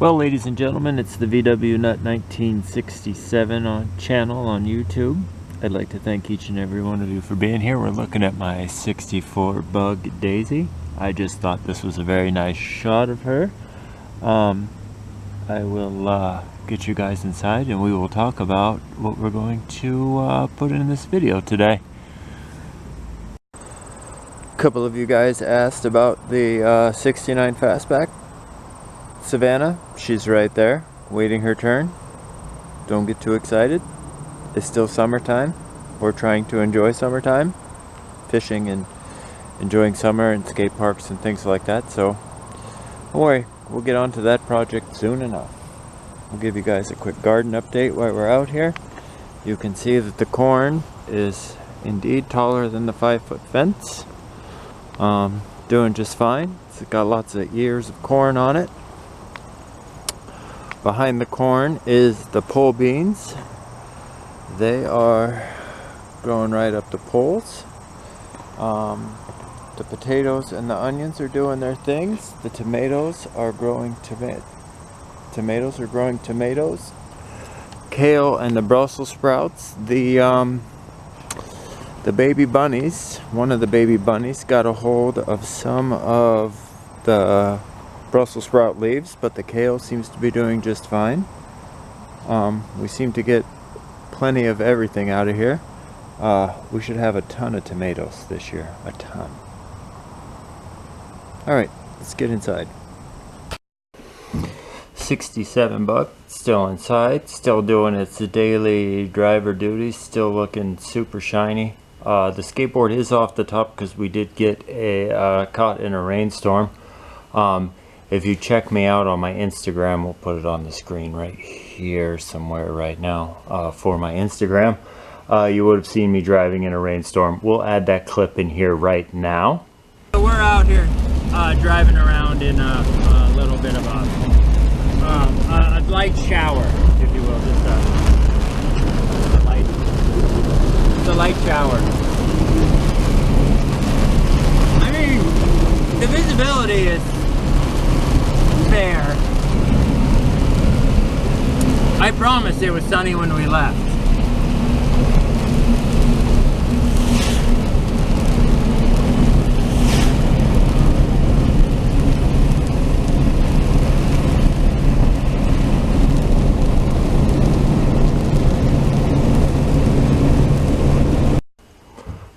Well, ladies and gentlemen, it's the vwnut 1967 channel on YouTube. I'd like to thank each and every one of you for being here. We're looking at my 64 Bug Daisy. I just thought this was a very nice shot of her. I will get you guys inside and we will talk about what we're going to put in this video today. A couple of you guys asked about the 69 fastback. Savannah, she's right there, waiting her turn. Don't get too excited. It's still summertime. We're trying to enjoy summertime, fishing and enjoying summer and skate parks and things like that. So don't worry, we'll get on to that project soon enough. We'll give you guys a quick garden update while we're out here. You can see that the corn is indeed taller than the 5-foot fence. Doing just fine. It's got lots of ears of corn on it. Behind the corn is the pole beans. They are growing right up the poles. The potatoes and the onions are doing their things. The tomatoes are growing tomatoes. Kale and the Brussels sprouts. The baby bunnies, one of the baby bunnies got a hold of some of the Brussels sprout leaves, but the kale seems to be doing just fine. We seem to get plenty of everything out of here. We should have a ton of tomatoes this year, a ton. Alright, let's get inside. 67 Buck, still inside, still doing its daily driver duties, still looking super shiny. The skateboard is off the top because we did get caught in a rainstorm. If you check me out on my Instagram, we'll put it on the screen right here somewhere right now for my Instagram. You would have seen me driving in a rainstorm. We'll add that clip in here right now. We're out here driving around in a little bit of a light shower, if you will. Just a light shower. I mean, the visibility is fair. I promise it was sunny when we left.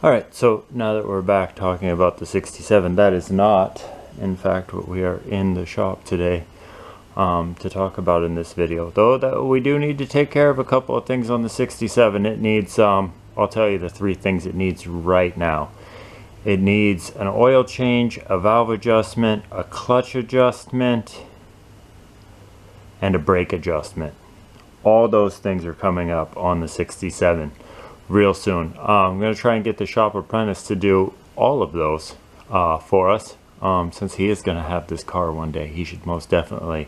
Alright, so now that we're back talking about the 67, that is not in fact what we are in the shop today to talk about in this video, though that we do need to take care of a couple of things on the 67. It needs I'll tell you the 3 things it needs right now. It needs an oil change, a valve adjustment, a clutch adjustment, and a brake adjustment. All those things are coming up on the 67 real soon. I'm going to try and get the shop apprentice to do all of those for us. Since he is going to have this car one day, he should most definitely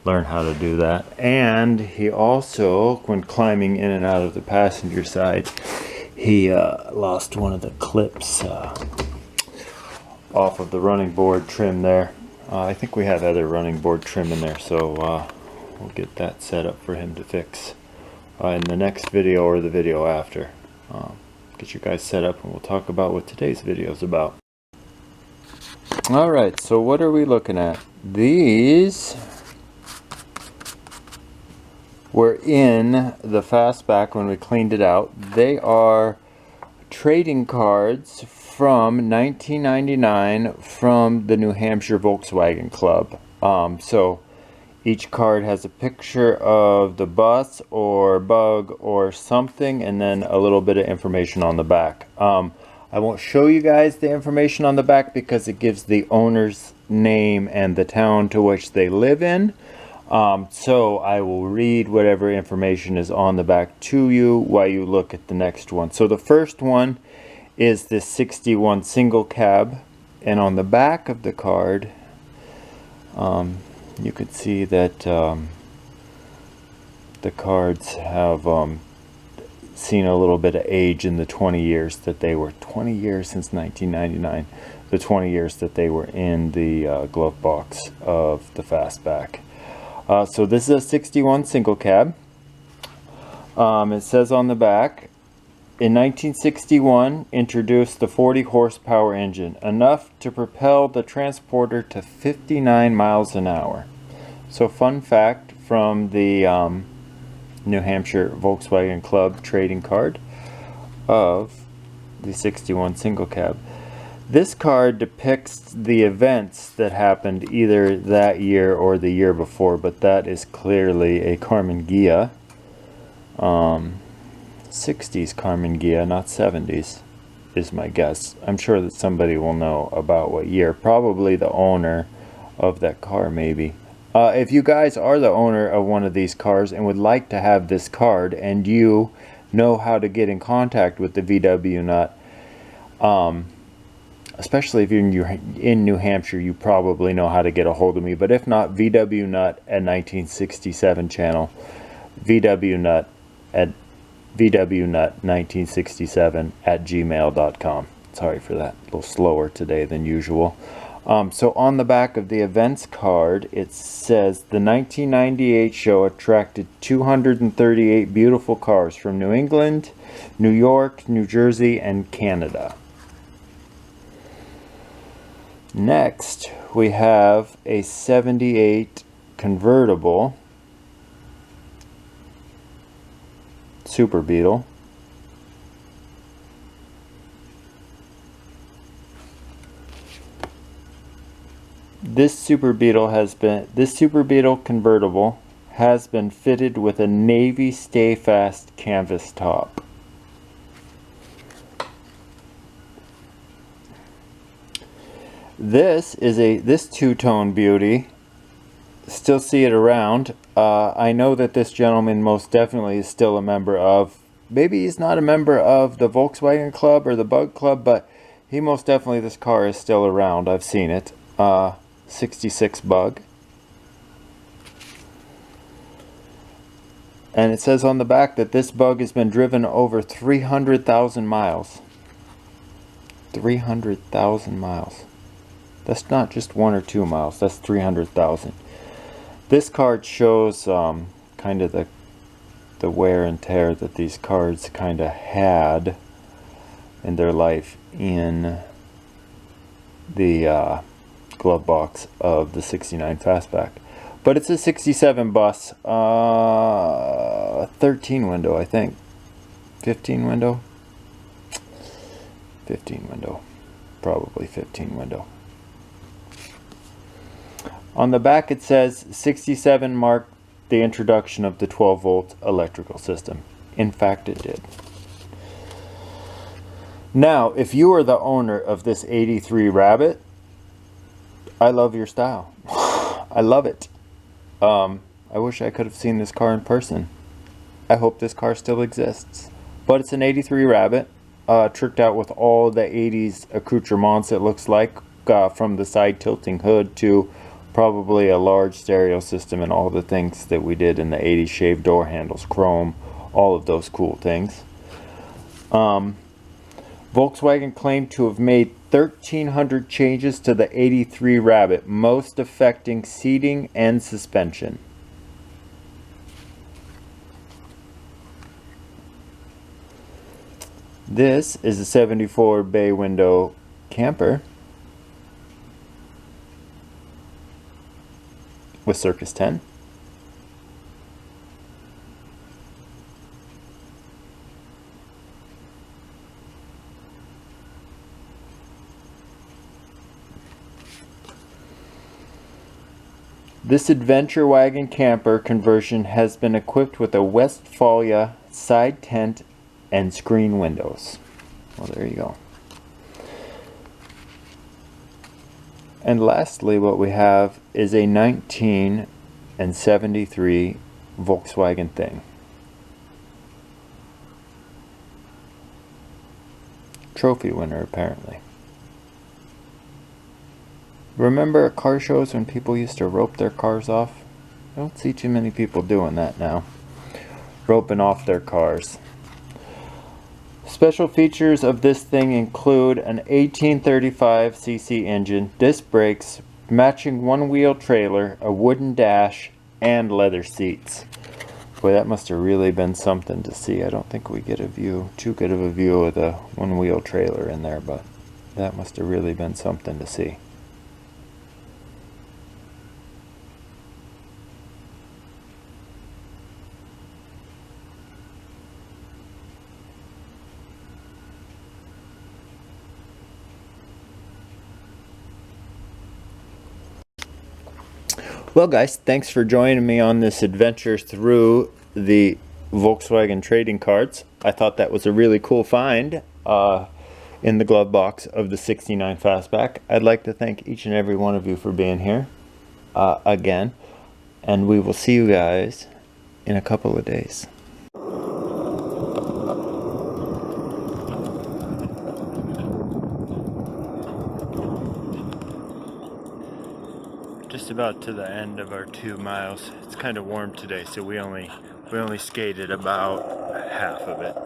learn how to do that. And he also, when climbing in and out of the passenger side, he lost one of the clips off of the running board trim there. I think we have other running board trim in there, so we'll get that set up for him to fix in the next video or the video after. Get you guys set up and we'll talk about what today's video is about. Alright, so what are we looking at? These were in the fastback when we cleaned it out. They are trading cards from 1999 from the New Hampshire Volkswagen Club. So each card has a picture of the bus or bug or something, and then a little bit of information on the back. I won't show you guys the information on the back because it gives the owner's name and the town to which they live in. So I will read whatever information is on the back to you while you look at the next one. So the first one is this 61 single cab, and on the back of the card you could see that the cards have seen a little bit of age in the 20 years that they were 20 years since 1999, the 20 years that they were in the glove box of the fastback. So this is a 61 single cab. It says on the back, in 1961, introduced the 40 horsepower engine, enough to propel the transporter to 59 miles an hour. So fun fact from the New Hampshire Volkswagen Club trading card of the 61 single cab. This card depicts the events that happened either that year or the year before, but that is clearly a Carmen Ghia. 60s Carmen Ghia, not 70s, is my guess. I'm sure that somebody will know about what year. Probably the owner of that car, maybe. If you guys are the owner of one of these cars and would like to have this card, and you know how to get in contact with the vwnut, especially if you're in New Hampshire, you probably know how to get a hold of me. But if not, vwnut at 1967 channel, vwnut at vwnut1967 at gmail.com. Sorry for that, a little slower today than usual. So on the back of the events card, it says the 1998 show attracted 238 beautiful cars from New England, New York, New Jersey, and Canada. Next, we have a 78 convertible Super Beetle. This Super Beetle convertible has been fitted with a navy stay fast canvas top. This two-tone beauty. Still see it around. I know that this gentleman most definitely is still a member of, maybe he's not a member of the Volkswagen Club or the Bug Club, but he most definitely, this car is still around. I've seen it. 66 Bug. And it says on the back that this Bug has been driven over 300,000 miles. 300,000 miles. That's not just 1 or 2 miles, that's 300,000. This card shows kind of the wear and tear that these cards kind of had in their life in the glove box of the 69 fastback. But it's a 67 bus, 13 window, I think. 15 window? 15 window. Probably 15 window. On the back it says 67 marked the introduction of the 12-volt electrical system. In fact, it did. Now, if you are the owner of this 83 Rabbit, I love your style. I love it. I wish I could have seen this car in person. I hope this car still exists. But it's an 83 Rabbit, tricked out with all the 80s accoutrements, it looks like, from the side tilting hood to probably a large stereo system and all the things that we did in the 80s, shaved door handles, chrome, all of those cool things. Volkswagen claimed to have made 1,300 changes to the 83 Rabbit, most affecting seating and suspension. This is a 74 bay window camper with Circus 10. This adventure wagon camper conversion has been equipped with a Westfalia side tent and screen windows. Well, there you go. And lastly, what we have is a 1973 Volkswagen Thing. Trophy winner, apparently. Remember at car shows when people used to rope their cars off? I don't see too many people doing that now. Roping off their cars. Special features of this thing include an 1835cc engine, disc brakes, matching one-wheel trailer, a wooden dash, and leather seats. Boy, that must have really been something to see. I don't think we get too good of a view of the one-wheel trailer in there, but that must have really been something to see. Well guys, thanks for joining me on this adventure through the Volkswagen trading cards. I thought that was a really cool find in the glove box of the 69 Fastback. I'd like to thank each and every one of you for being here again, and we will see you guys in a couple of days. Just about to the end of our 2 miles. It's kind of warm today, so we only skated about half of it.